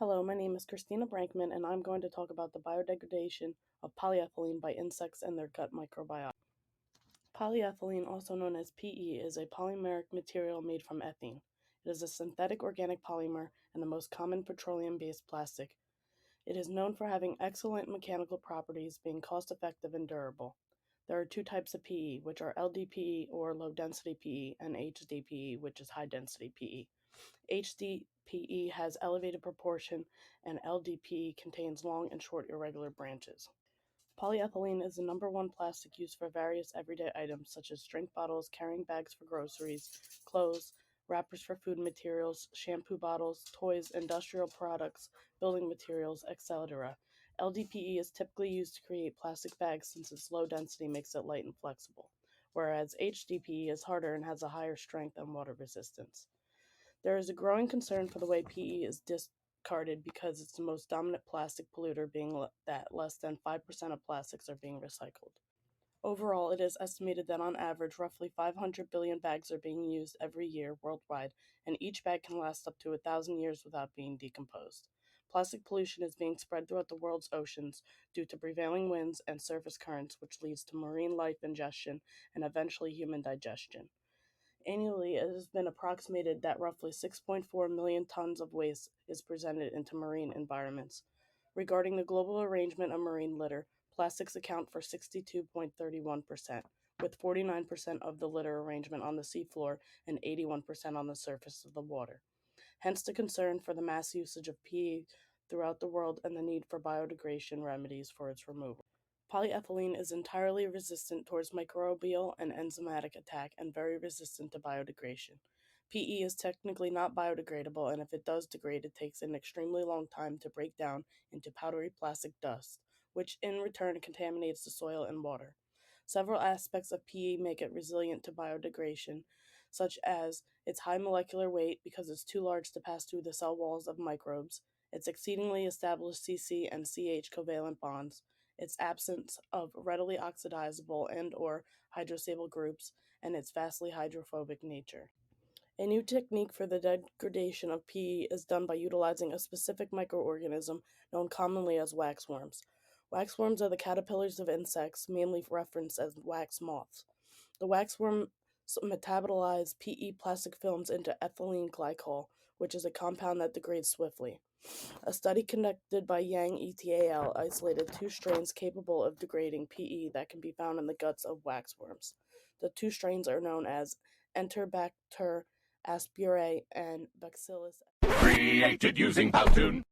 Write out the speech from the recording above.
Hello, my name is Christina Brankman, and I'm going to talk about the biodegradation of polyethylene by insects and their gut microbiota. Polyethylene, also known as PE, is a polymeric material made from ethene. It is a synthetic organic polymer and the most common petroleum-based plastic. It is known for having excellent mechanical properties, being cost-effective and durable. There are two types of PE, which are LDPE or low-density PE, and HDPE, which is high-density PE. HDPE has elevated proportion, and LDPE contains long and short irregular branches. Polyethylene is the number one plastic used for various everyday items such as drink bottles, carrying bags for groceries, clothes, wrappers for food materials, shampoo bottles, toys, industrial products, building materials, etc. LDPE is typically used to create plastic bags since its low density makes it light and flexible, whereas HDPE is harder and has a higher strength and water resistance. There is a growing concern for the way PE is discarded because it's the most dominant plastic polluter, being that less than 5% of plastics are being recycled. Overall, it is estimated that on average, roughly 500 billion bags are being used every year worldwide, and each bag can last up to 1,000 years without being decomposed. Plastic pollution is being spread throughout the world's oceans due to prevailing winds and surface currents, which leads to marine life ingestion and eventually human digestion. Annually, it has been approximated that roughly 6.4 million tons of waste is presented into marine environments. Regarding the global arrangement of marine litter, plastics account for 62.31%, with 49% of the litter arrangement on the seafloor and 81% on the surface of the water. Hence the concern for the mass usage of PE throughout the world and the need for biodegradation remedies for its removal. Polyethylene is entirely resistant towards microbial and enzymatic attack and very resistant to biodegradation. PE is technically not biodegradable, and if it does degrade, it takes an extremely long time to break down into powdery plastic dust, which in return contaminates the soil and water. Several aspects of PE make it resilient to biodegradation, such as its high molecular weight because it's too large to pass through the cell walls of microbes, its exceedingly established CC and CH covalent bonds, its absence of readily oxidizable and or hydrostable groups, and its vastly hydrophobic nature. A new technique for the degradation of PE is done by utilizing a specific microorganism known commonly as waxworms. Waxworms are the caterpillars of insects, mainly referenced as wax moths. The waxworms metabolize PE plastic films into ethylene glycol, which is a compound that degrades swiftly. A study conducted by Yang et al. Isolated two strains capable of degrading PE that can be found in the guts of waxworms. The two strains are known as Enterobacter aspereae and Bacillus. Created using Powtoon.